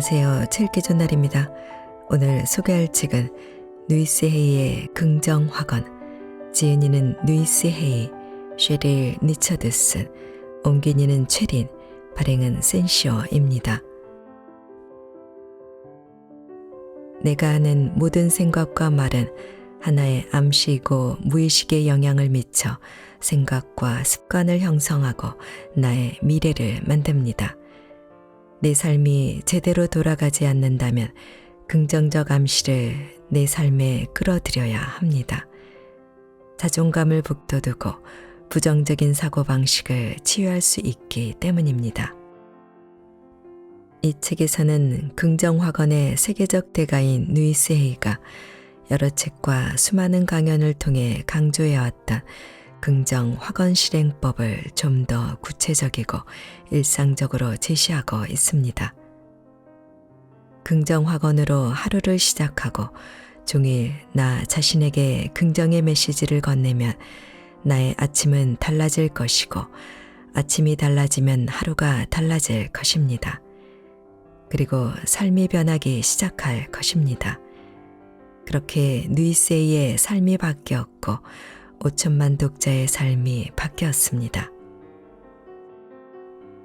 안녕하세요. 책 읽기 좋은 날입니다. 오늘 소개할 책은 루이스 헤이의 긍정확언, 지은이는 루이스 헤이, 셰릴 리처드슨, 옮긴이는 최린, 발행은 센시어입니다. 내가 하는 모든 생각과 말은 하나의 암시이고 무의식의 영향을 미쳐 생각과 습관을 형성하고 나의 미래를 만듭니다. 내 삶이 제대로 돌아가지 않는다면 긍정적 암시를 내 삶에 끌어들여야 합니다. 자존감을 북돋우고 부정적인 사고방식을 치유할 수 있기 때문입니다. 이 책에서는 긍정확언의 세계적 대가인 루이스 헤이가 여러 책과 수많은 강연을 통해 강조해왔던 긍정확언 실행법을 좀 더 구체적이고 일상적으로 제시하고 있습니다. 긍정확언으로 하루를 시작하고 종일 나 자신에게 긍정의 메시지를 건네면 나의 아침은 달라질 것이고 아침이 달라지면 하루가 달라질 것입니다. 그리고 삶이 변하기 시작할 것입니다. 그렇게 루이스 헤이의 삶이 바뀌었고 5천만 독자의 삶이 바뀌었습니다.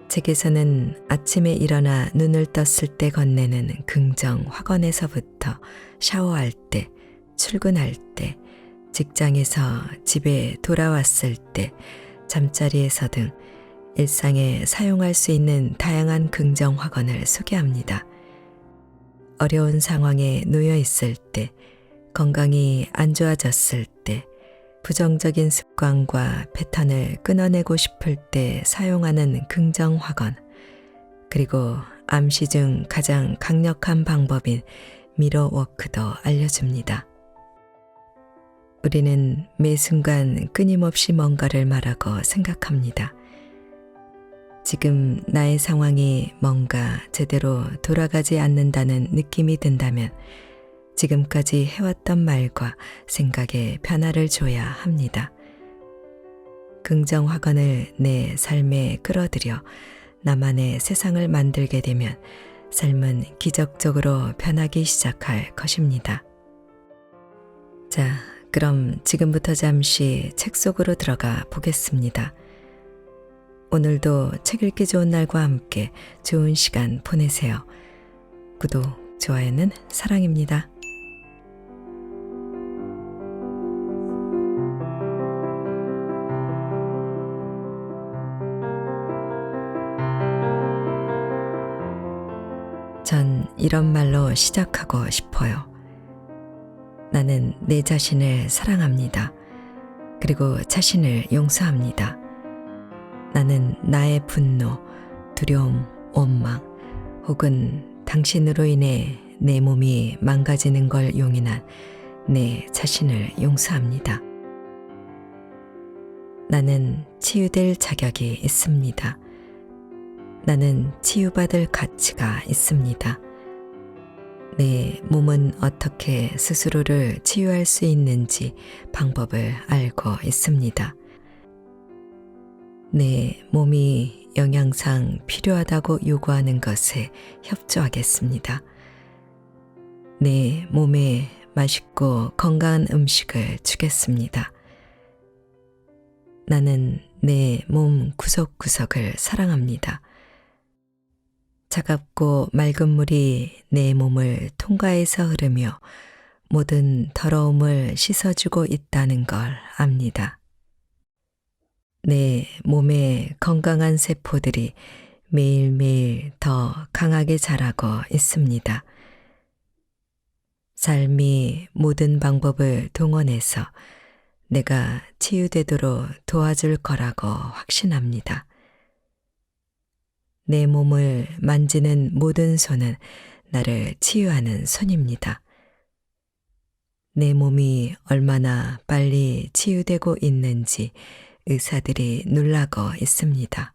책에서는 아침에 일어나 눈을 떴을 때 건네는 긍정 확언에서부터 샤워할 때, 출근할 때, 직장에서 집에 돌아왔을 때, 잠자리에서 등 일상에 사용할 수 있는 다양한 긍정 확언을 소개합니다. 어려운 상황에 놓여 있을 때, 건강이 안 좋아졌을 때, 부정적인 습관과 패턴을 끊어내고 싶을 때 사용하는 긍정 확언, 그리고 암시 중 가장 강력한 방법인 미러 워크도 알려줍니다. 우리는 매 순간 끊임없이 뭔가를 말하고 생각합니다. 지금 나의 상황이 뭔가 제대로 돌아가지 않는다는 느낌이 든다면 지금까지 해왔던 말과 생각에 변화를 줘야 합니다. 긍정 확언을 내 삶에 끌어들여 나만의 세상을 만들게 되면 삶은 기적적으로 변하기 시작할 것입니다. 자, 그럼 지금부터 잠시 책 속으로 들어가 보겠습니다. 오늘도 책 읽기 좋은 날과 함께 좋은 시간 보내세요. 구독, 좋아요는 사랑입니다. 전 이런 말로 시작하고 싶어요. 나는 내 자신을 사랑합니다. 그리고 자신을 용서합니다. 나는 나의 분노, 두려움, 원망 혹은 당신으로 인해 내 몸이 망가지는 걸 용인한 내 자신을 용서합니다. 나는 치유될 자격이 있습니다. 나는 치유받을 가치가 있습니다. 내 몸은 어떻게 스스로를 치유할 수 있는지 방법을 알고 있습니다. 내 몸이 영양상 필요하다고 요구하는 것에 협조하겠습니다. 내 몸에 맛있고 건강한 음식을 주겠습니다. 나는 내 몸 구석구석을 사랑합니다. 차갑고 맑은 물이 내 몸을 통과해서 흐르며 모든 더러움을 씻어주고 있다는 걸 압니다. 내 몸의 건강한 세포들이 매일매일 더 강하게 자라고 있습니다. 삶이 모든 방법을 동원해서 내가 치유되도록 도와줄 거라고 확신합니다. 내 몸을 만지는 모든 손은 나를 치유하는 손입니다. 내 몸이 얼마나 빨리 치유되고 있는지 의사들이 놀라고 있습니다.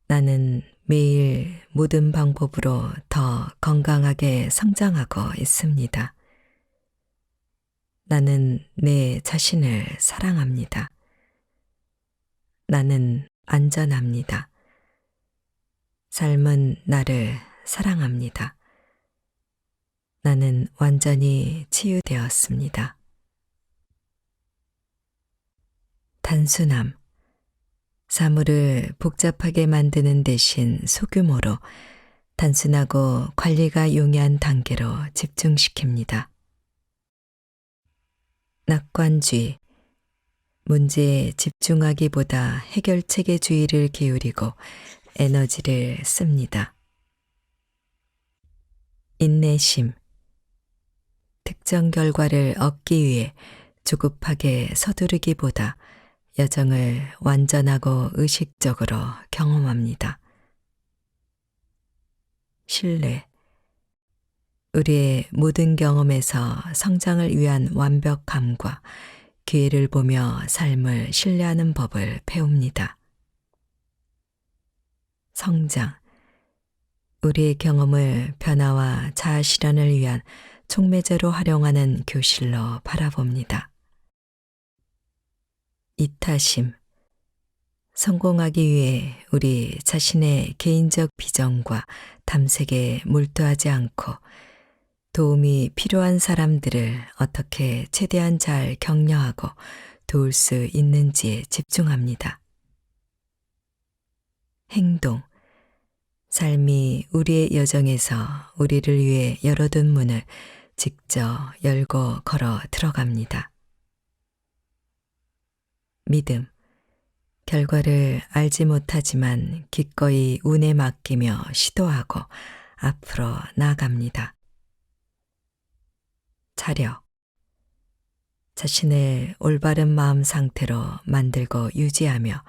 나는 매일 모든 방법으로 더 건강하게 성장하고 있습니다. 나는 내 자신을 사랑합니다. 나는 안전합니다. 삶은 나를 사랑합니다. 나는 완전히 치유되었습니다. 단순함. 사물을 복잡하게 만드는 대신 소규모로 단순하고 관리가 용이한 단계로 집중시킵니다. 낙관주의. 문제에 집중하기보다 해결책의 주의를 기울이고 에너지를 씁니다. 인내심. 특정 결과를 얻기 위해 조급하게 서두르기보다 여정을 완전하고 의식적으로 경험합니다. 신뢰. 우리의 모든 경험에서 성장을 위한 완벽함과 기회를 보며 삶을 신뢰하는 법을 배웁니다. 성장. 우리의 경험을 변화와 자아 실현을 위한 촉매제로 활용하는 교실로 바라봅니다. 이타심. 성공하기 위해 우리 자신의 개인적 비전과 탐색에 몰두하지 않고 도움이 필요한 사람들을 어떻게 최대한 잘 격려하고 도울 수 있는지에 집중합니다. 행동. 삶이 우리의 여정에서 우리를 위해 열어둔 문을 직접 열고 걸어 들어갑니다. 믿음. 결과를 알지 못하지만 기꺼이 운에 맡기며 시도하고 앞으로 나아갑니다. 자력. 자신을 올바른 마음 상태로 만들고 유지하며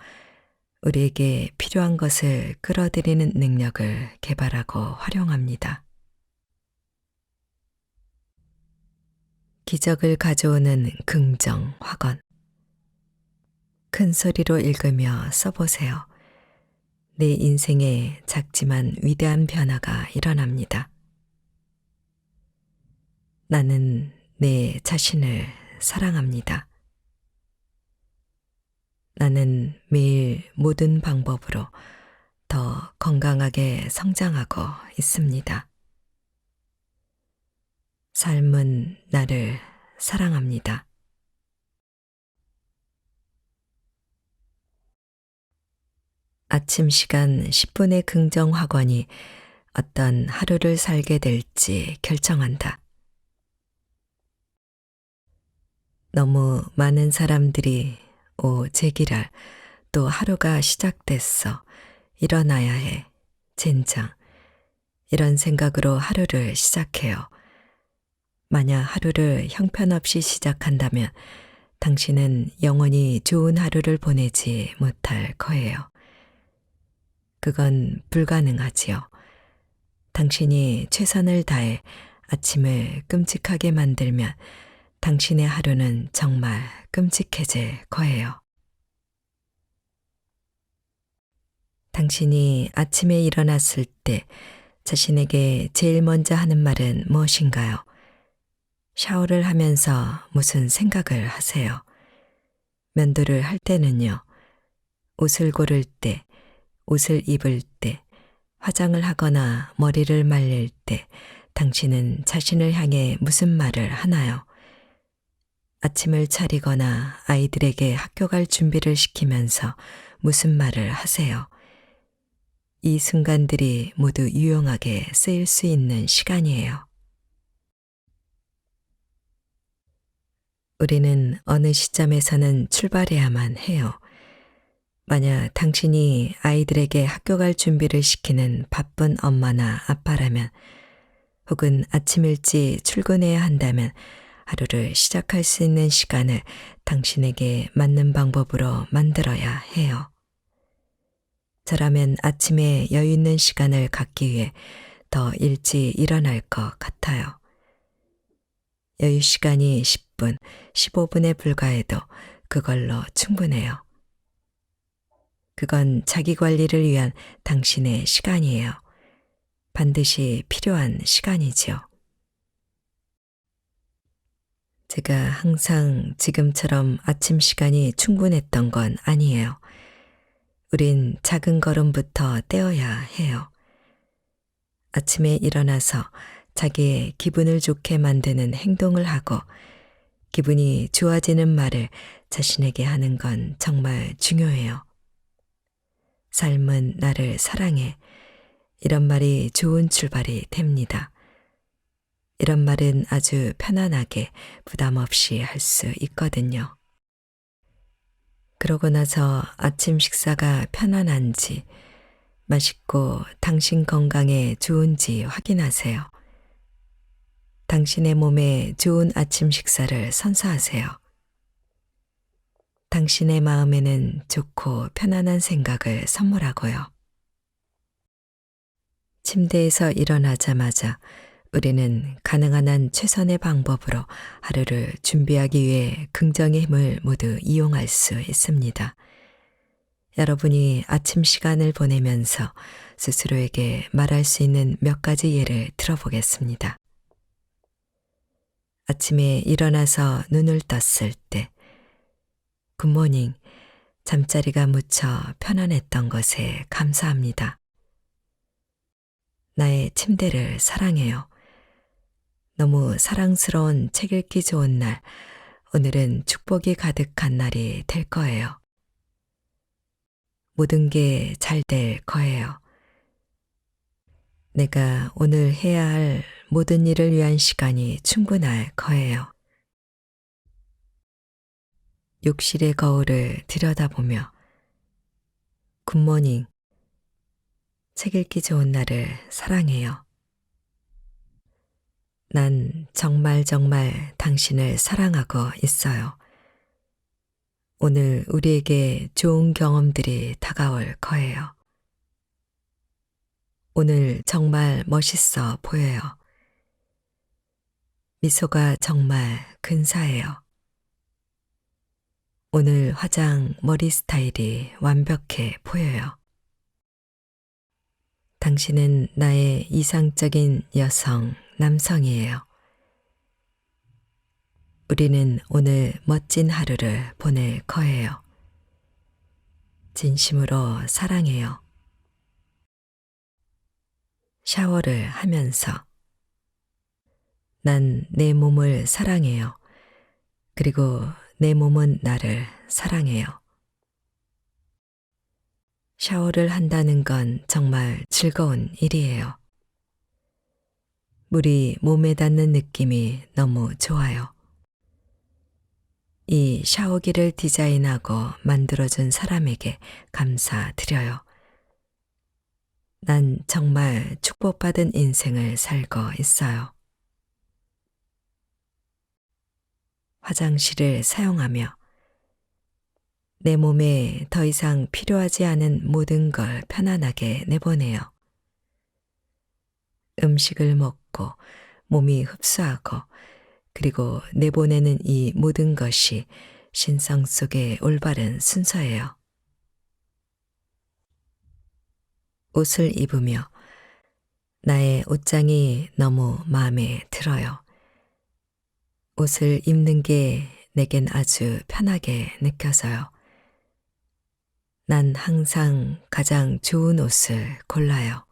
우리에게 필요한 것을 끌어들이는 능력을 개발하고 활용합니다. 기적을 가져오는 긍정 확언. 큰 소리로 읽으며 써보세요. 내 인생에 작지만 위대한 변화가 일어납니다. 나는 내 자신을 사랑합니다. 나는 매일 모든 방법으로 더 건강하게 성장하고 있습니다. 삶은 나를 사랑합니다. 아침 시간 10분의 긍정 확언이 어떤 하루를 살게 될지 결정한다. 너무 많은 사람들이 제기랄, 또 하루가 시작됐어. 일어나야 해. 젠장. 이런 생각으로 하루를 시작해요. 만약 하루를 형편없이 시작한다면 당신은 영원히 좋은 하루를 보내지 못할 거예요. 그건 불가능하지요. 당신이 최선을 다해 아침을 끔찍하게 만들면 당신의 하루는 정말 끔찍해질 거예요. 당신이 아침에 일어났을 때 자신에게 제일 먼저 하는 말은 무엇인가요? 샤워를 하면서 무슨 생각을 하세요? 면도를 할 때는요. 옷을 고를 때, 옷을 입을 때, 화장을 하거나 머리를 말릴 때 당신은 자신을 향해 무슨 말을 하나요? 아침을 차리거나 아이들에게 학교 갈 준비를 시키면서 무슨 말을 하세요? 이 순간들이 모두 유용하게 쓰일 수 있는 시간이에요. 우리는 어느 시점에서는 출발해야만 해요. 만약 당신이 아이들에게 학교 갈 준비를 시키는 바쁜 엄마나 아빠라면, 혹은 아침 일찍 출근해야 한다면 하루를 시작할 수 있는 시간을 당신에게 맞는 방법으로 만들어야 해요. 저라면 아침에 여유 있는 시간을 갖기 위해 더 일찍 일어날 것 같아요. 여유 시간이 10분, 15분에 불과해도 그걸로 충분해요. 그건 자기 관리를 위한 당신의 시간이에요. 반드시 필요한 시간이지요. 제가 항상 지금처럼 아침 시간이 충분했던 건 아니에요. 우린 작은 걸음부터 떼어야 해요. 아침에 일어나서 자기의 기분을 좋게 만드는 행동을 하고 기분이 좋아지는 말을 자신에게 하는 건 정말 중요해요. 삶은 나를 사랑해. 이런 말이 좋은 출발이 됩니다. 이런 말은 아주 편안하게 부담 없이 할 수 있거든요. 그러고 나서 아침 식사가 편안한지, 맛있고 당신 건강에 좋은지 확인하세요. 당신의 몸에 좋은 아침 식사를 선사하세요. 당신의 마음에는 좋고 편안한 생각을 선물하고요. 침대에서 일어나자마자 우리는 가능한 한 최선의 방법으로 하루를 준비하기 위해 긍정의 힘을 모두 이용할 수 있습니다. 여러분이 아침 시간을 보내면서 스스로에게 말할 수 있는 몇 가지 예를 들어보겠습니다. 아침에 일어나서 눈을 떴을 때, 굿모닝, 잠자리가 무척 편안했던 것에 감사합니다. 나의 침대를 사랑해요. 너무 사랑스러운 책 읽기 좋은 날, 오늘은 축복이 가득한 날이 될 거예요. 모든 게 잘 될 거예요. 내가 오늘 해야 할 모든 일을 위한 시간이 충분할 거예요. 욕실의 거울을 들여다보며 굿모닝, 책 읽기 좋은 날을 사랑해요. 난 정말 당신을 사랑하고 있어요. 오늘 우리에게 좋은 경험들이 다가올 거예요. 오늘 정말 멋있어 보여요. 미소가 정말 근사해요. 오늘 화장 머리 스타일이 완벽해 보여요. 당신은 나의 이상적인 여성, 남성이에요. 우리는 오늘 멋진 하루를 보낼 거예요. 진심으로 사랑해요. 샤워를 하면서 난 내 몸을 사랑해요. 그리고 내 몸은 나를 사랑해요. 샤워를 한다는 건 정말 즐거운 일이에요. 물이 몸에 닿는 느낌이 너무 좋아요. 이 샤워기를 디자인하고 만들어준 사람에게 감사드려요. 난 정말 축복받은 인생을 살고 있어요. 화장실을 사용하며 내 몸에 더 이상 필요하지 않은 모든 걸 편안하게 내보내요. 음식을 먹고 몸이 흡수하고 그리고 내보내는 이 모든 것이 신성 속의 올바른 순서예요. 옷을 입으며 나의 옷장이 너무 마음에 들어요. 옷을 입는 게 내겐 아주 편하게 느껴져요. 난 항상 가장 좋은 옷을 골라요.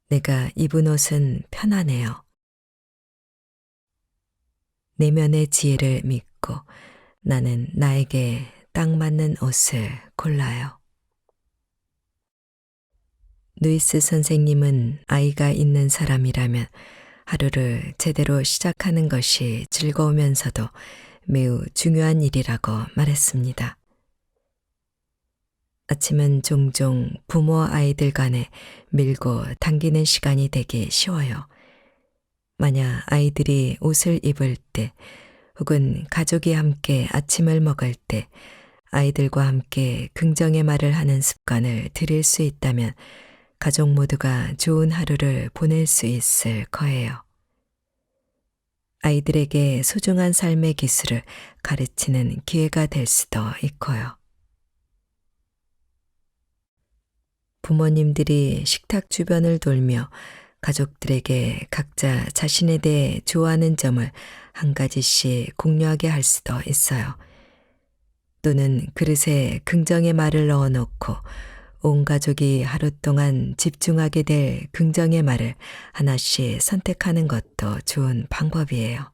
내가 입은 옷은 편안해요. 내면의 지혜를 믿고 나는 나에게 딱 맞는 옷을 골라요. 루이스 선생님은 아이가 있는 사람이라면 하루를 제대로 시작하는 것이 즐거우면서도 매우 중요한 일이라고 말했습니다. 아침은 종종 부모와 아이들 간에 밀고 당기는 시간이 되기 쉬워요. 만약 아이들이 옷을 입을 때 혹은 가족이 함께 아침을 먹을 때 아이들과 함께 긍정의 말을 하는 습관을 들일 수 있다면 가족 모두가 좋은 하루를 보낼 수 있을 거예요. 아이들에게 소중한 삶의 기술을 가르치는 기회가 될 수도 있고요. 부모님들이 식탁 주변을 돌며 가족들에게 각자 자신에 대해 좋아하는 점을 한 가지씩 공유하게 할 수도 있어요. 또는 그릇에 긍정의 말을 넣어놓고 온 가족이 하루 동안 집중하게 될 긍정의 말을 하나씩 선택하는 것도 좋은 방법이에요.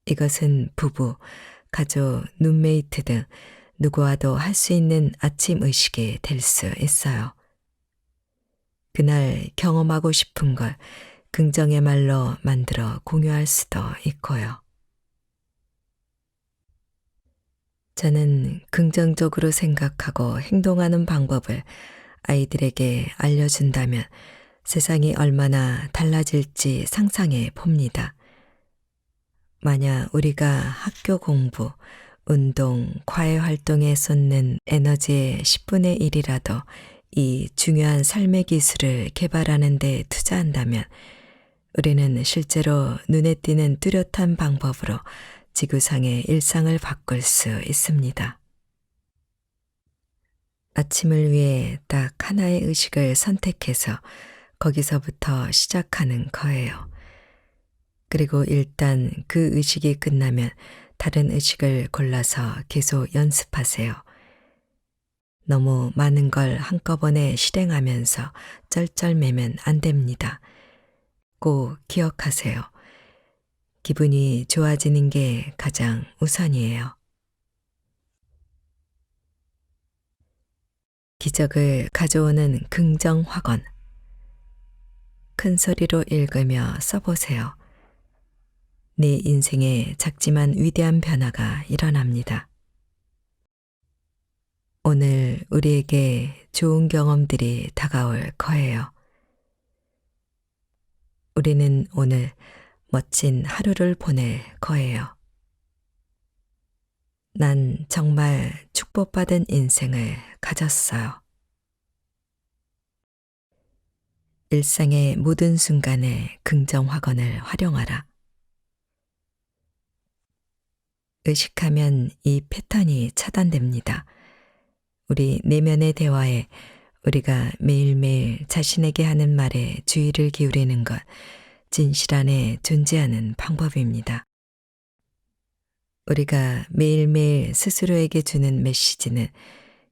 이것은 부부, 가족, 룸메이트 등 누구와도 할 수 있는 아침 의식이 될 수 있어요. 그날 경험하고 싶은 걸 긍정의 말로 만들어 공유할 수도 있고요. 저는 긍정적으로 생각하고 행동하는 방법을 아이들에게 알려준다면 세상이 얼마나 달라질지 상상해 봅니다. 만약 우리가 학교 공부, 운동, 과외 활동에 쏟는 에너지의 10분의 1이라도 이 중요한 삶의 기술을 개발하는 데 투자한다면 우리는 실제로 눈에 띄는 뚜렷한 방법으로 지구상의 일상을 바꿀 수 있습니다. 아침을 위해 딱 하나의 의식을 선택해서 거기서부터 시작하는 거예요. 그리고 일단 그 의식이 끝나면 다른 의식을 골라서 계속 연습하세요. 너무 많은 걸 한꺼번에 실행하면서 쩔쩔매면 안 됩니다. 꼭 기억하세요. 기분이 좋아지는 게 가장 우선이에요. 기적을 가져오는 긍정 확언. 큰 소리로 읽으며 써보세요. 내 인생에 작지만 위대한 변화가 일어납니다. 오늘 우리에게 좋은 경험들이 다가올 거예요. 우리는 오늘 멋진 하루를 보낼 거예요. 난 정말 축복받은 인생을 가졌어요. 일상의 모든 순간에 긍정 확언을 활용하라. 의식하면 이 패턴이 차단됩니다. 우리 내면의 대화에 우리가 매일매일 자신에게 하는 말에 주의를 기울이는 것, 진실 안에 존재하는 방법입니다. 우리가 매일매일 스스로에게 주는 메시지는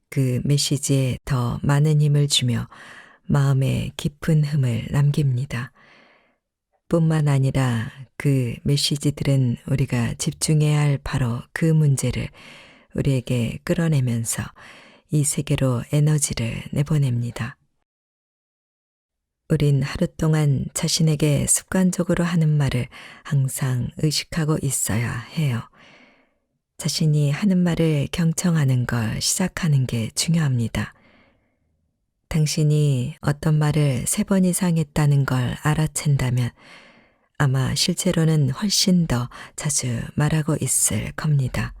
그 메시지에 더 많은 힘을 주며 마음에 깊은 흠을 남깁니다. 뿐만 아니라 그 메시지들은 우리가 집중해야 할 바로 그 문제를 우리에게 끌어내면서 이 세계로 에너지를 내보냅니다. 우린 하루 동안 자신에게 습관적으로 하는 말을 항상 의식하고 있어야 해요. 자신이 하는 말을 경청하는 걸 시작하는 게 중요합니다. 당신이 어떤 말을 3번 이상 했다는 걸 알아챈다면 아마 실제로는 훨씬 더 자주 말하고 있을 겁니다.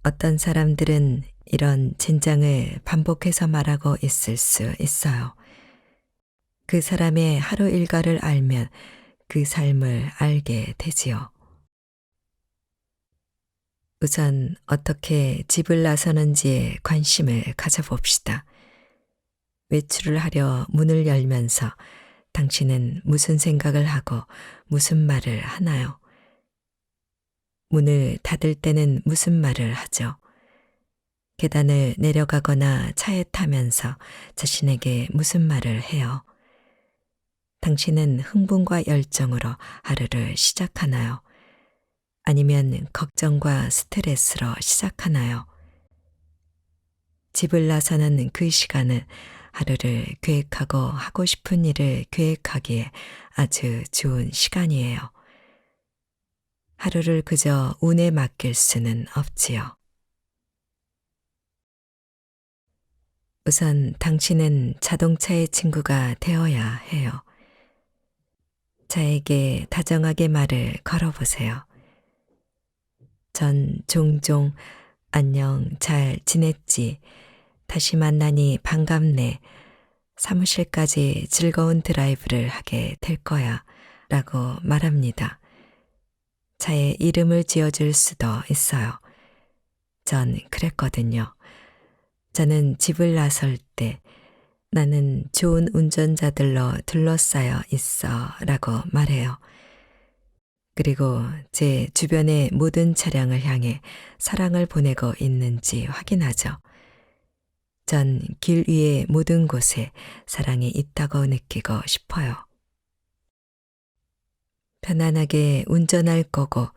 어떤 사람들은 이런 진장을 반복해서 말하고 있을 수 있어요. 그 사람의 하루 일과를 알면 그 삶을 알게 되지요. 우선 어떻게 집을 나서는지에 관심을 가져봅시다. 외출을 하려 문을 열면서 당신은 무슨 생각을 하고 무슨 말을 하나요? 문을 닫을 때는 무슨 말을 하죠? 계단을 내려가거나 차에 타면서 자신에게 무슨 말을 해요? 당신은 흥분과 열정으로 하루를 시작하나요? 아니면 걱정과 스트레스로 시작하나요? 집을 나서는 그 시간은 하루를 계획하고 하고 싶은 일을 계획하기에 아주 좋은 시간이에요. 하루를 그저 운에 맡길 수는 없지요. 우선 당신은 자동차의 친구가 되어야 해요. 자에게 다정하게 말을 걸어보세요. 전 종종 안녕, 잘 지냈지? 다시 만나니 반갑네. 사무실까지 즐거운 드라이브를 하게 될 거야. 라고 말합니다. 자의 이름을 지어줄 수도 있어요. 전 그랬거든요. 저는 집을 나설 때 나는 좋은 운전자들로 둘러싸여 있어 라고 말해요. 그리고 제 주변의 모든 차량을 향해 사랑을 보내고 있는지 확인하죠. 전 길 위의 모든 곳에 사랑이 있다고 느끼고 싶어요. 편안하게 운전할 거고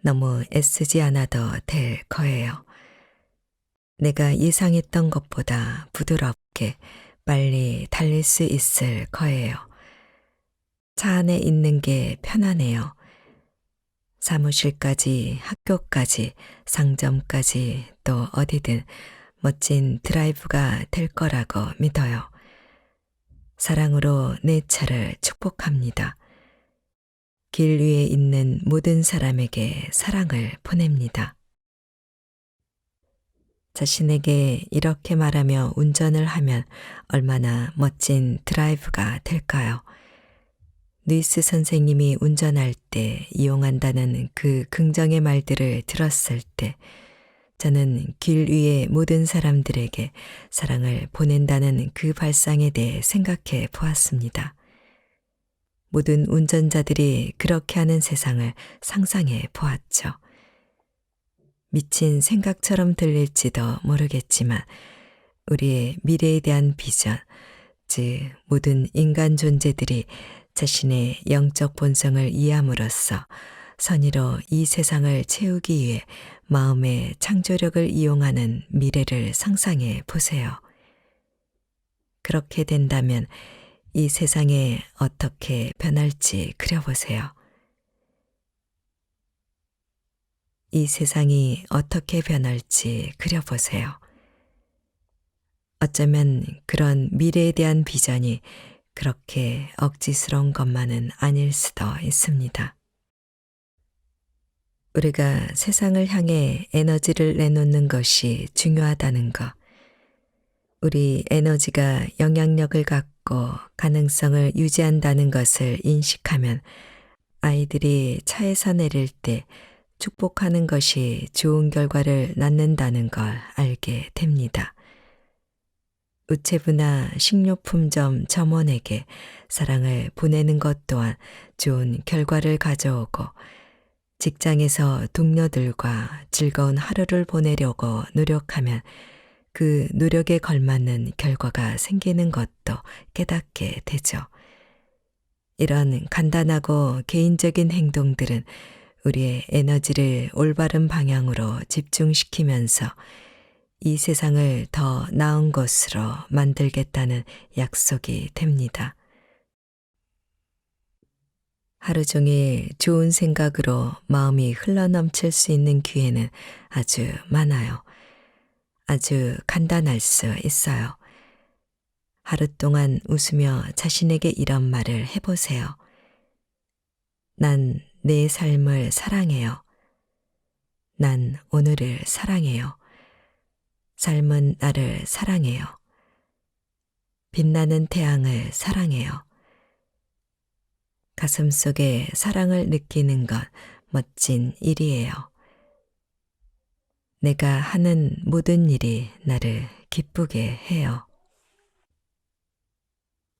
너무 애쓰지 않아도 될 거예요. 내가 예상했던 것보다 부드럽게 빨리 달릴 수 있을 거예요. 차 안에 있는 게 편하네요. 사무실까지, 학교까지, 상점까지 또 어디든 멋진 드라이브가 될 거라고 믿어요. 사랑으로 내 차를 축복합니다. 길 위에 있는 모든 사람에게 사랑을 보냅니다. 자신에게 이렇게 말하며 운전을 하면 얼마나 멋진 드라이브가 될까요? 루이스 선생님이 운전할 때 이용한다는 그 긍정의 말들을 들었을 때 저는 길 위의 모든 사람들에게 사랑을 보낸다는 그 발상에 대해 생각해 보았습니다. 모든 운전자들이 그렇게 하는 세상을 상상해 보았죠. 미친 생각처럼 들릴지도 모르겠지만 우리의 미래에 대한 비전, 즉 모든 인간 존재들이 자신의 영적 본성을 이해함으로써 선의로 이 세상을 채우기 위해 마음의 창조력을 이용하는 미래를 상상해 보세요. 그렇게 된다면 이 세상에 어떻게 변할지 그려보세요. 이 세상이 어떻게 변할지 그려보세요. 어쩌면 그런 미래에 대한 비전이 그렇게 억지스러운 것만은 아닐 수도 있습니다. 우리가 세상을 향해 에너지를 내놓는 것이 중요하다는 것, 우리 에너지가 영향력을 갖고 가능성을 유지한다는 것을 인식하면 아이들이 차에서 내릴 때 축복하는 것이 좋은 결과를 낳는다는 걸 알게 됩니다. 우체부나 식료품점 점원에게 사랑을 보내는 것 또한 좋은 결과를 가져오고 직장에서 동료들과 즐거운 하루를 보내려고 노력하면 그 노력에 걸맞는 결과가 생기는 것도 깨닫게 되죠. 이런 간단하고 개인적인 행동들은 우리의 에너지를 올바른 방향으로 집중시키면서 이 세상을 더 나은 곳으로 만들겠다는 약속이 됩니다. 하루 종일 좋은 생각으로 마음이 흘러넘칠 수 있는 기회는 아주 많아요. 아주 간단할 수 있어요. 하루 동안 웃으며 자신에게 이런 말을 해보세요. 난 내 삶을 사랑해요. 난 오늘을 사랑해요. 삶은 나를 사랑해요. 빛나는 태양을 사랑해요. 가슴 속에 사랑을 느끼는 건 멋진 일이에요. 내가 하는 모든 일이 나를 기쁘게 해요.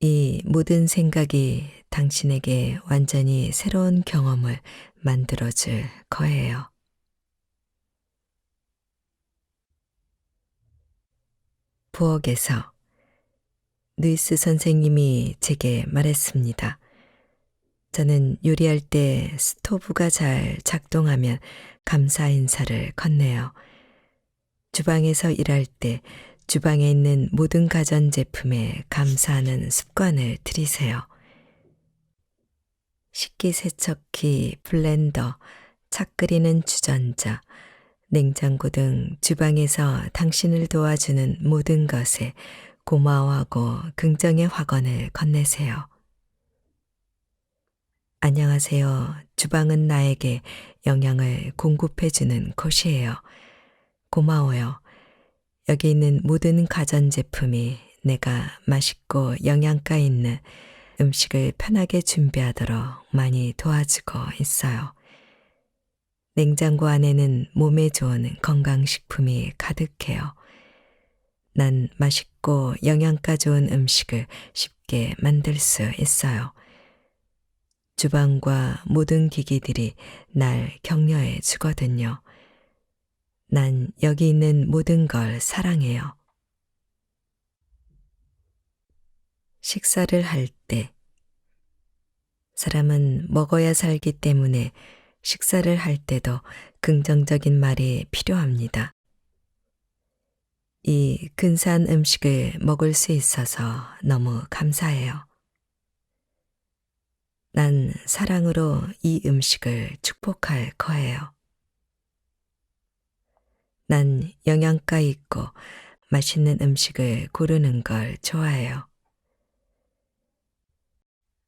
이 모든 생각이 당신에게 완전히 새로운 경험을 만들어줄 거예요. 부엌에서 루이스 선생님이 제게 말했습니다. 저는 요리할 때 스토브가 잘 작동하면 감사 인사를 건네요. 주방에서 일할 때 주방에 있는 모든 가전제품에 감사하는 습관을 들이세요. 식기세척기, 블렌더, 차 끓이는 주전자, 냉장고 등 주방에서 당신을 도와주는 모든 것에 고마워하고 긍정의 확언을 건네세요. 안녕하세요. 주방은 나에게 영양을 공급해주는 곳이에요. 고마워요. 여기 있는 모든 가전제품이 내가 맛있고 영양가 있는 음식을 편하게 준비하도록 많이 도와주고 있어요. 냉장고 안에는 몸에 좋은 건강식품이 가득해요. 난 맛있고 영양가 좋은 음식을 쉽게 만들 수 있어요. 주방과 모든 기기들이 날 격려해 주거든요. 난 여기 있는 모든 걸 사랑해요. 식사를 할 때, 사람은 먹어야 살기 때문에 식사를 할 때도 긍정적인 말이 필요합니다. 이 근사한 음식을 먹을 수 있어서 너무 감사해요. 난 사랑으로 이 음식을 축복할 거예요. 난 영양가 있고 맛있는 음식을 고르는 걸 좋아해요.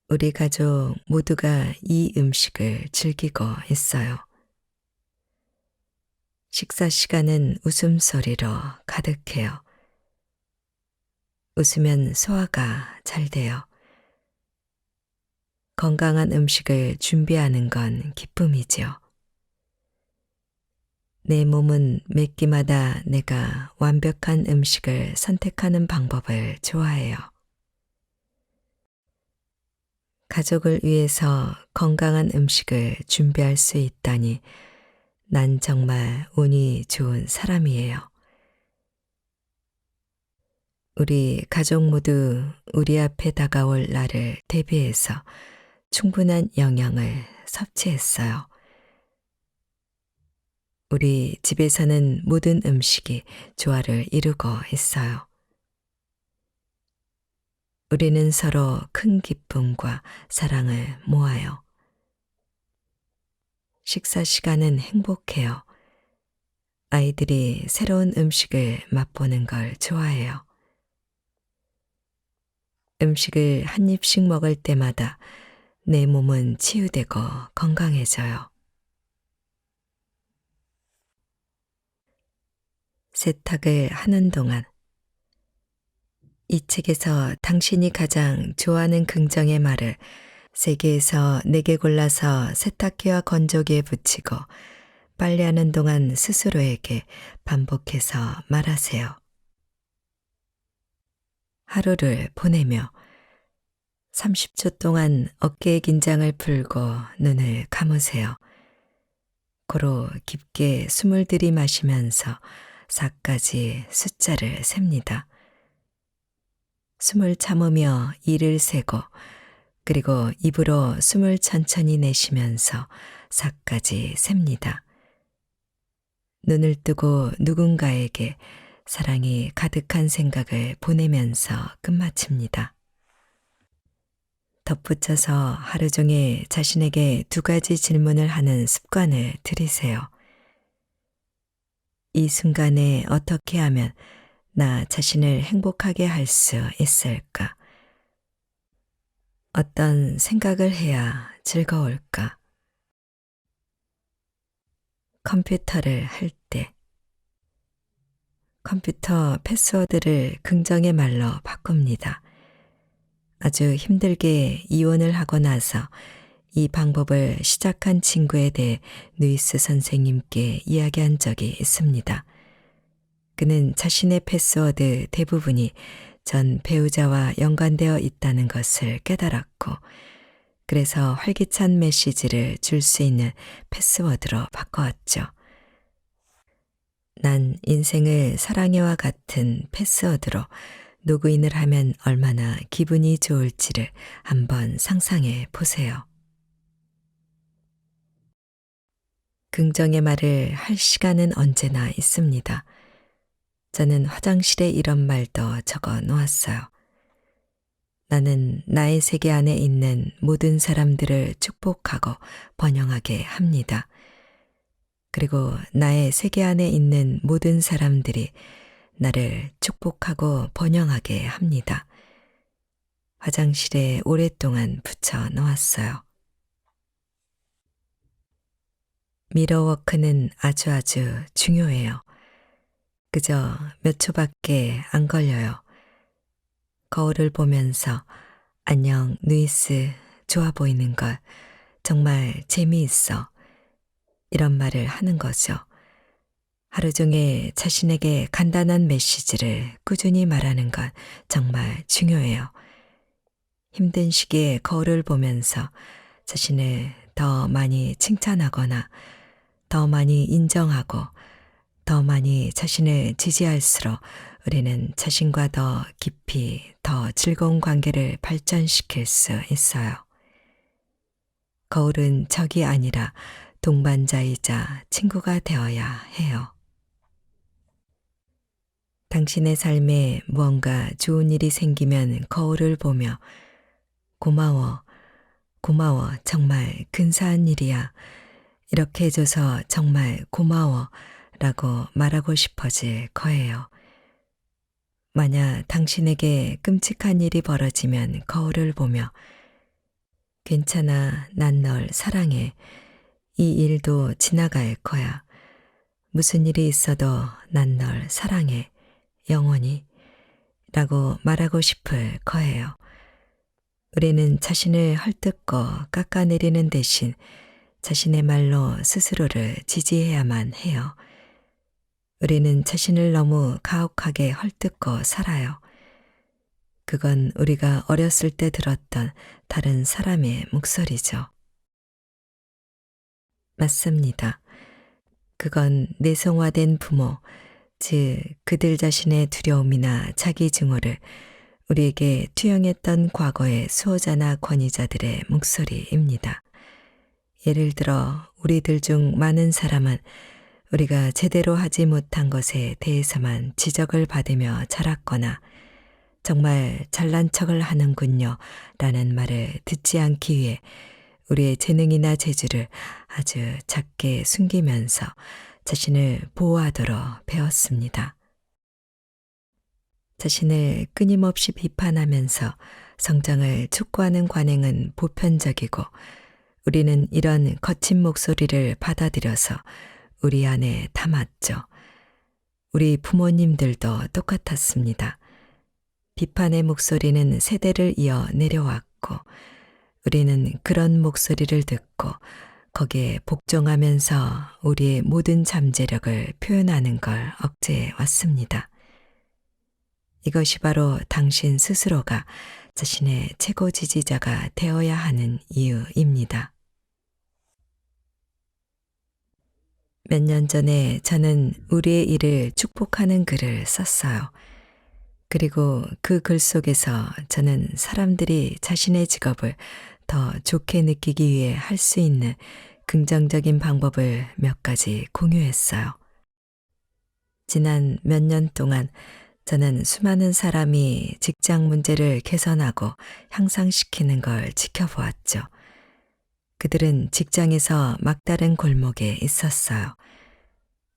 우리 가족 모두가 이 음식을 즐기고 있어요. 식사 시간은 웃음소리로 가득해요. 웃으면 소화가 잘 돼요. 건강한 음식을 준비하는 건 기쁨이지요. 내 몸은 매 끼마다 내가 완벽한 음식을 선택하는 방법을 좋아해요. 가족을 위해서 건강한 음식을 준비할 수 있다니 난 정말 운이 좋은 사람이에요. 우리 가족 모두 우리 앞에 다가올 날을 대비해서 충분한 영양을 섭취했어요. 우리 집에서는 모든 음식이 조화를 이루고 있어요. 우리는 서로 큰 기쁨과 사랑을 모아요. 식사 시간은 행복해요. 아이들이 새로운 음식을 맛보는 걸 좋아해요. 음식을 한 입씩 먹을 때마다 내 몸은 치유되고 건강해져요. 세탁을 하는 동안 이 책에서 당신이 가장 좋아하는 긍정의 말을 3개에서 4개 골라서 세탁기와 건조기에 붙이고 빨래하는 동안 스스로에게 반복해서 말하세요. 하루를 보내며 30초 동안 어깨의 긴장을 풀고 눈을 감으세요. 코로 깊게 숨을 들이마시면서 4까지 숫자를 셉니다. 숨을 참으며 2를 세고 그리고 입으로 숨을 천천히 내쉬면서 4까지 셉니다. 눈을 뜨고 누군가에게 사랑이 가득한 생각을 보내면서 끝마칩니다. 덧붙여서 하루 종일 자신에게 2가지 질문을 하는 습관을 들이세요. 이 순간에 어떻게 하면 나 자신을 행복하게 할 수 있을까? 어떤 생각을 해야 즐거울까? 컴퓨터를 할 때, 컴퓨터 패스워드를 긍정의 말로 바꿉니다. 아주 힘들게 이혼을 하고 나서 이 방법을 시작한 친구에 대해 누이스 선생님께 이야기한 적이 있습니다. 그는 자신의 패스워드 대부분이 전 배우자와 연관되어 있다는 것을 깨달았고, 그래서 활기찬 메시지를 줄 수 있는 패스워드로 바꿔왔죠. 난 인생을 사랑해와 같은 패스워드로 로그인을 하면 얼마나 기분이 좋을지를 한번 상상해 보세요. 긍정의 말을 할 시간은 언제나 있습니다. 저는 화장실에 이런 말도 적어 놓았어요. 나는 나의 세계 안에 있는 모든 사람들을 축복하고 번영하게 합니다. 그리고 나의 세계 안에 있는 모든 사람들이 나를 축복하고 번영하게 합니다. 화장실에 오랫동안 붙여 놓았어요. 미러워크는 아주 중요해요. 그저 몇 초밖에 안 걸려요. 거울을 보면서 안녕 누이스 좋아 보이는 걸 정말 재미있어 이런 말을 하는 거죠. 하루 종일 자신에게 간단한 메시지를 꾸준히 말하는 건 정말 중요해요. 힘든 시기에 거울을 보면서 자신을 더 많이 칭찬하거나 더 많이 인정하고 더 많이 자신을 지지할수록 우리는 자신과 더 깊이 더 즐거운 관계를 발전시킬 수 있어요. 거울은 적이 아니라 동반자이자 친구가 되어야 해요. 당신의 삶에 무언가 좋은 일이 생기면 거울을 보며 고마워, 고마워, 정말 근사한 일이야. 이렇게 해줘서 정말 고마워 라고 말하고 싶어질 거예요. 만약 당신에게 끔찍한 일이 벌어지면 거울을 보며 괜찮아, 난 널 사랑해. 이 일도 지나갈 거야. 무슨 일이 있어도 난 널 사랑해. 영원히. 라고 말하고 싶을 거예요. 우리는 자신을 헐뜯고 깎아내리는 대신 자신의 말로 스스로를 지지해야만 해요. 우리는 자신을 너무 가혹하게 헐뜯고 살아요. 그건 우리가 어렸을 때 들었던 다른 사람의 목소리죠. 맞습니다. 그건 내성화된 부모, 즉 그들 자신의 두려움이나 자기 증오를 우리에게 투영했던 과거의 수호자나 권위자들의 목소리입니다. 예를 들어 우리들 중 많은 사람은 우리가 제대로 하지 못한 것에 대해서만 지적을 받으며 자랐거나 정말 잘난 척을 하는군요 라는 말을 듣지 않기 위해 우리의 재능이나 재주를 아주 작게 숨기면서 자신을 보호하도록 배웠습니다. 자신을 끊임없이 비판하면서 성장을 촉구하는 관행은 보편적이고 우리는 이런 거친 목소리를 받아들여서 우리 안에 담았죠. 우리 부모님들도 똑같았습니다. 비판의 목소리는 세대를 이어 내려왔고 우리는 그런 목소리를 듣고 거기에 복종하면서 우리의 모든 잠재력을 표현하는 걸 억제해 왔습니다. 이것이 바로 당신 스스로가 자신의 최고 지지자가 되어야 하는 이유입니다. 몇 년 전에 저는 우리의 일을 축복하는 글을 썼어요. 그리고 그 글 속에서 저는 사람들이 자신의 직업을 더 좋게 느끼기 위해 할 수 있는 긍정적인 방법을 몇 가지 공유했어요. 지난 몇 년 동안 저는 수많은 사람이 직장 문제를 개선하고 향상시키는 걸 지켜보았죠. 그들은 직장에서 막다른 골목에 있었어요.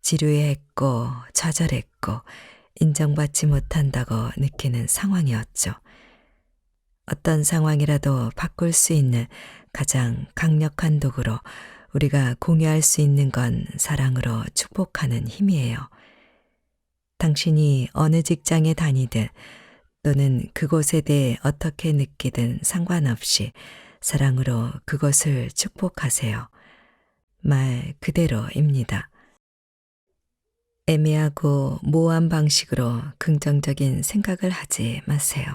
지루해했고 좌절했고 인정받지 못한다고 느끼는 상황이었죠. 어떤 상황이라도 바꿀 수 있는 가장 강력한 도구로 우리가 공유할 수 있는 건 사랑으로 축복하는 힘이에요. 당신이 어느 직장에 다니든 또는 그곳에 대해 어떻게 느끼든 상관없이 사랑으로 그것을 축복하세요. 말 그대로입니다. 애매하고 모호한 방식으로 긍정적인 생각을 하지 마세요.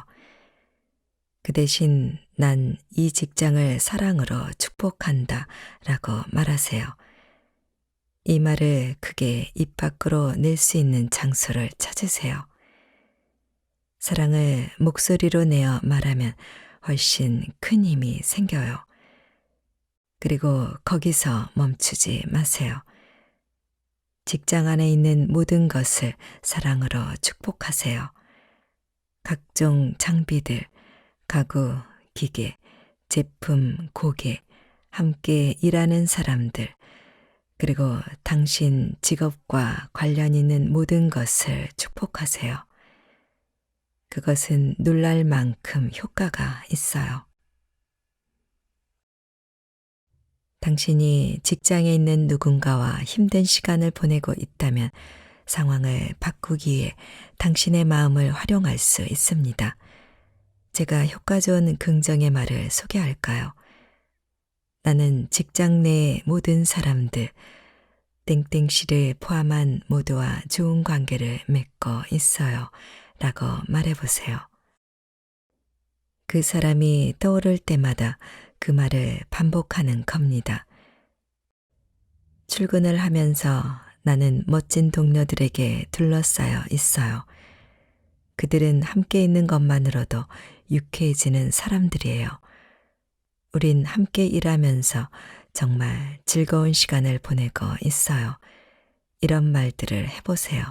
그 대신 난 이 직장을 사랑으로 축복한다 라고 말하세요. 이 말을 크게 입 밖으로 낼 수 있는 장소를 찾으세요. 사랑을 목소리로 내어 말하면 훨씬 큰 힘이 생겨요. 그리고 거기서 멈추지 마세요. 직장 안에 있는 모든 것을 사랑으로 축복하세요. 각종 장비들, 가구, 기계, 제품, 고객, 함께 일하는 사람들, 그리고 당신 직업과 관련 있는 모든 것을 축복하세요. 그것은 놀랄 만큼 효과가 있어요. 당신이 직장에 있는 누군가와 힘든 시간을 보내고 있다면 상황을 바꾸기 위해 당신의 마음을 활용할 수 있습니다. 제가 효과 좋은 긍정의 말을 소개할까요? 나는 직장 내의 모든 사람들, 땡땡씨를 포함한 모두와 좋은 관계를 맺고 있어요. 라고 말해보세요. 그 사람이 떠오를 때마다 그 말을 반복하는 겁니다. 출근을 하면서 나는 멋진 동료들에게 둘러싸여 있어요. 그들은 함께 있는 것만으로도 유쾌해지는 사람들이에요. 우린 함께 일하면서 정말 즐거운 시간을 보내고 있어요. 이런 말들을 해보세요.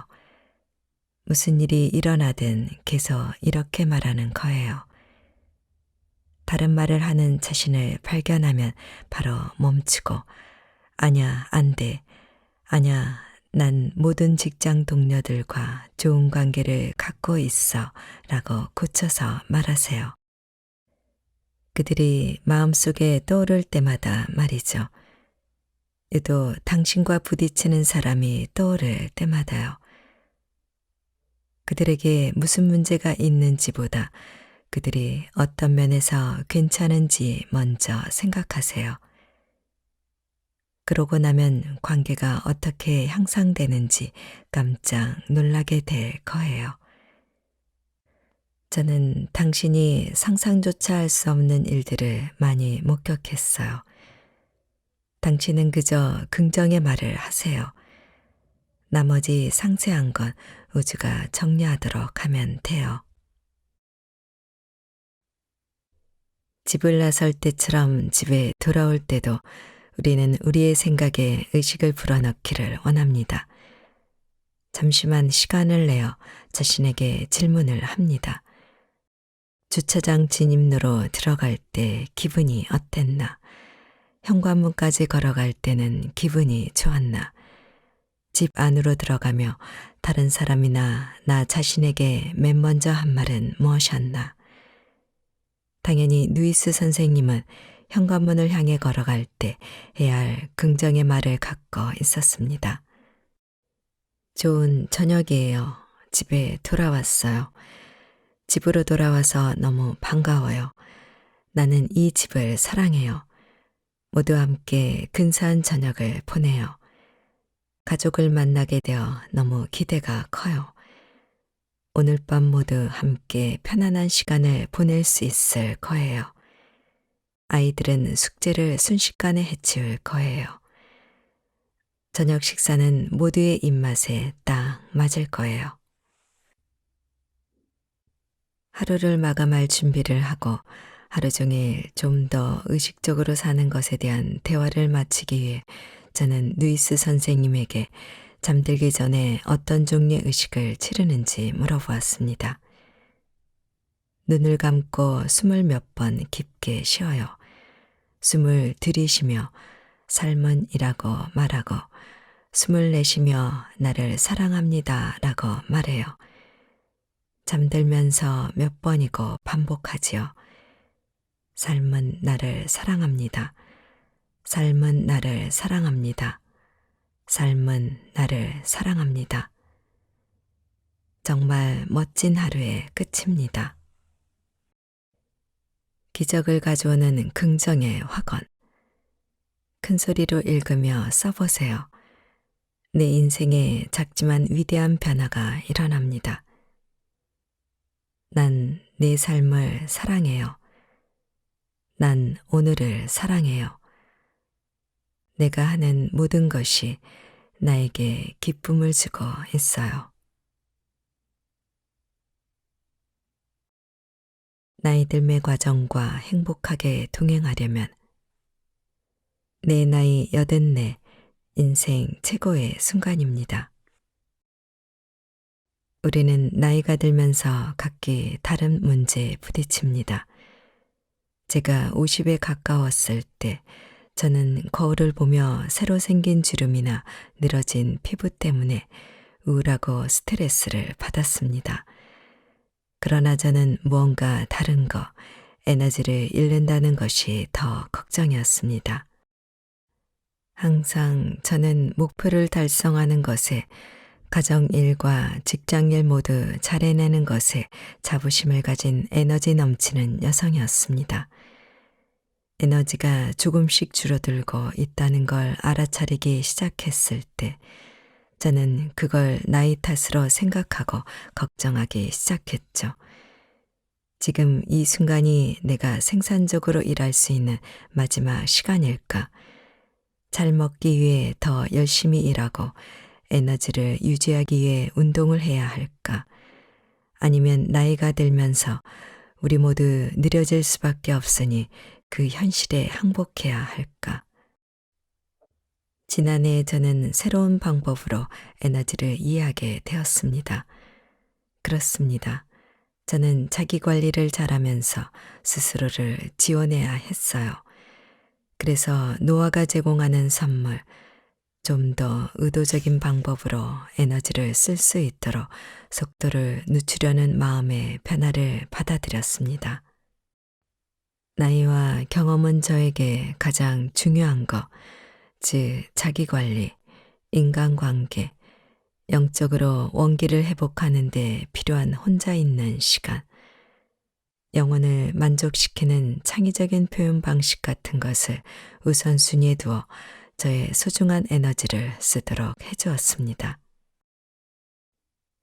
무슨 일이 일어나든 계속 이렇게 말하는 거예요. 다른 말을 하는 자신을 발견하면 바로 멈추고, 아냐, 안 돼. 아냐, 난 모든 직장 동료들과 좋은 관계를 갖고 있어 라고 고쳐서 말하세요. 그들이 마음속에 떠오를 때마다 말이죠. 유독 당신과 부딪히는 사람이 떠오를 때마다요. 그들에게 무슨 문제가 있는지보다 그들이 어떤 면에서 괜찮은지 먼저 생각하세요. 그러고 나면 관계가 어떻게 향상되는지 깜짝 놀라게 될 거예요. 저는 당신이 상상조차 할 수 없는 일들을 많이 목격했어요. 당신은 그저 긍정의 말을 하세요. 나머지 상세한 건 우주가 정리하도록 하면 돼요. 집을 나설 때처럼 집에 돌아올 때도 우리는 우리의 생각에 의식을 불어넣기를 원합니다. 잠시만 시간을 내어 자신에게 질문을 합니다. 주차장 진입로로 들어갈 때 기분이 어땠나? 현관문까지 걸어갈 때는 기분이 좋았나? 집 안으로 들어가며 다른 사람이나 나 자신에게 맨 먼저 한 말은 무엇이었나? 당연히 누이스 선생님은 현관문을 향해 걸어갈 때 해야 할 긍정의 말을 갖고 있었습니다. 좋은 저녁이에요. 집에 돌아왔어요. 집으로 돌아와서 너무 반가워요. 나는 이 집을 사랑해요. 모두 함께 근사한 저녁을 보내요. 가족을 만나게 되어 너무 기대가 커요. 오늘 밤 모두 함께 편안한 시간을 보낼 수 있을 거예요. 아이들은 숙제를 순식간에 해치울 거예요. 저녁 식사는 모두의 입맛에 딱 맞을 거예요. 하루를 마감할 준비를 하고 하루 종일 좀 더 의식적으로 사는 것에 대한 대화를 마치기 위해 저는 누이스 선생님에게 잠들기 전에 어떤 종류의 의식을 치르는지 물어보았습니다. 눈을 감고 숨을 몇 번 깊게 쉬어요. 숨을 들이쉬며 삶은 이라고 말하고 숨을 내쉬며 나를 사랑합니다 라고 말해요. 잠들면서 몇 번이고 반복하지요. 삶은 나를 사랑합니다. 삶은 나를 사랑합니다. 삶은 나를 사랑합니다. 정말 멋진 하루의 끝입니다. 기적을 가져오는 긍정의 확언. 큰 소리로 읽으며 써보세요. 내 인생에 작지만 위대한 변화가 일어납니다. 난 내 삶을 사랑해요. 난 오늘을 사랑해요. 내가 하는 모든 것이 나에게 기쁨을 주고 있어요. 나이 들매 과정과 행복하게 동행하려면 내 나이 84, 인생 최고의 순간입니다. 우리는 나이가 들면서 각기 다른 문제에 부딪힙니다. 제가 50에 가까웠을 때 저는 거울을 보며 새로 생긴 주름이나 늘어진 피부 때문에 우울하고 스트레스를 받았습니다. 그러나 저는 무언가 다른 거, 에너지를 잃는다는 것이 더 걱정이었습니다. 항상 저는 목표를 달성하는 것에, 가정일과 직장일 모두 잘 해내는 것에 자부심을 가진 에너지 넘치는 여성이었습니다. 에너지가 조금씩 줄어들고 있다는 걸 알아차리기 시작했을 때 저는 그걸 나이 탓으로 생각하고 걱정하기 시작했죠. 지금 이 순간이 내가 생산적으로 일할 수 있는 마지막 시간일까? 잘 먹기 위해 더 열심히 일하고 에너지를 유지하기 위해 운동을 해야 할까? 아니면 나이가 들면서 우리 모두 느려질 수밖에 없으니 그 현실에 항복해야 할까? 지난해 저는 새로운 방법으로 에너지를 이해하게 되었습니다. 그렇습니다. 저는 자기 관리를 잘하면서 스스로를 지원해야 했어요. 그래서 노아가 제공하는 선물, 좀 더 의도적인 방법으로 에너지를 쓸 수 있도록 속도를 늦추려는 마음의 변화를 받아들였습니다. 나이와 경험은 저에게 가장 중요한 것, 즉 자기 관리, 인간관계, 영적으로 원기를 회복하는 데 필요한 혼자 있는 시간, 영혼을 만족시키는 창의적인 표현 방식 같은 것을 우선순위에 두어 저의 소중한 에너지를 쓰도록 해주었습니다.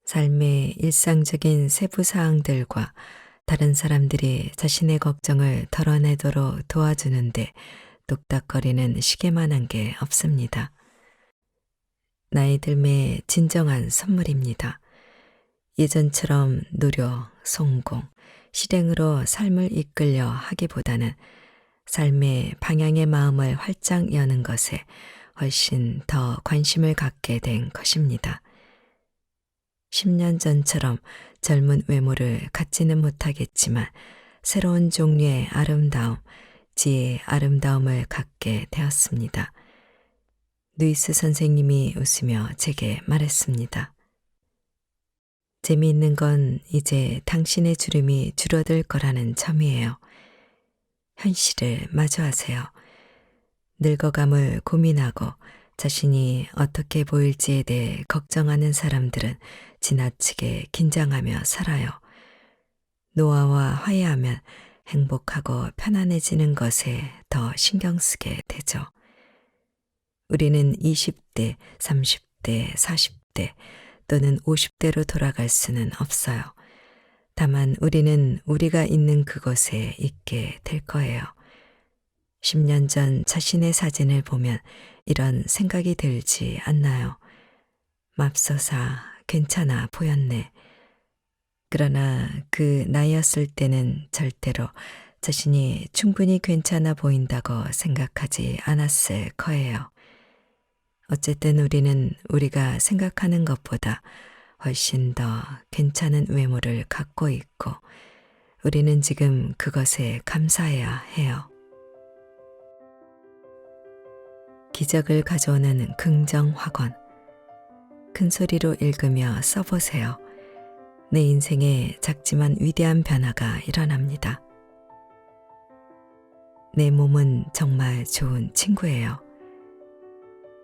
삶의 일상적인 세부 사항들과 다른 사람들이 자신의 걱정을 덜어내도록 도와주는데 똑딱거리는 시계만한 게 없습니다. 나이 들매의 진정한 선물입니다. 예전처럼 노력, 성공, 실행으로 삶을 이끌려 하기보다는 삶의 방향의 마음을 활짝 여는 것에 훨씬 더 관심을 갖게 된 것입니다. 10년 전처럼 젊은 외모를 갖지는 못하겠지만 새로운 종류의 아름다움, 지혜의 아름다움을 갖게 되었습니다. 루이스 선생님이 웃으며 제게 말했습니다. 재미있는 건 이제 당신의 주름이 줄어들 거라는 점이에요. 현실을 마주하세요. 늙어감을 고민하고 자신이 어떻게 보일지에 대해 걱정하는 사람들은 지나치게 긴장하며 살아요. 노아와 화해하면 행복하고 편안해지는 것에 더 신경 쓰게 되죠. 우리는 20대, 30대, 40대 또는 50대로 돌아갈 수는 없어요. 다만 우리는 우리가 있는 그곳에 있게 될 거예요. 10년 전 자신의 사진을 보면 이런 생각이 들지 않나요? 맙소사 괜찮아 보였네. 그러나 그 나이였을 때는 절대로 자신이 충분히 괜찮아 보인다고 생각하지 않았을 거예요. 어쨌든 우리는 우리가 생각하는 것보다 훨씬 더 괜찮은 외모를 갖고 있고 우리는 지금 그것에 감사해야 해요. 기적을 가져오는 긍정 확언. 큰 소리로 읽으며 써보세요. 내 인생에 작지만 위대한 변화가 일어납니다. 내 몸은 정말 좋은 친구예요.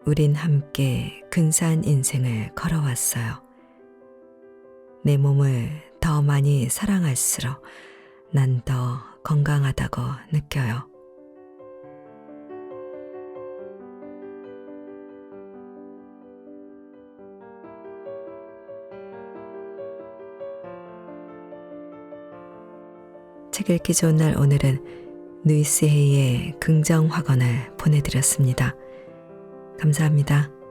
우린 함께 근사한 인생을 걸어왔어요. 내 몸을 더 많이 사랑할수록 난 더 건강하다고 느껴요. 책 읽기 좋은 날 오늘은 루이스 헤이의 긍정 확언을 보내드렸습니다. 감사합니다.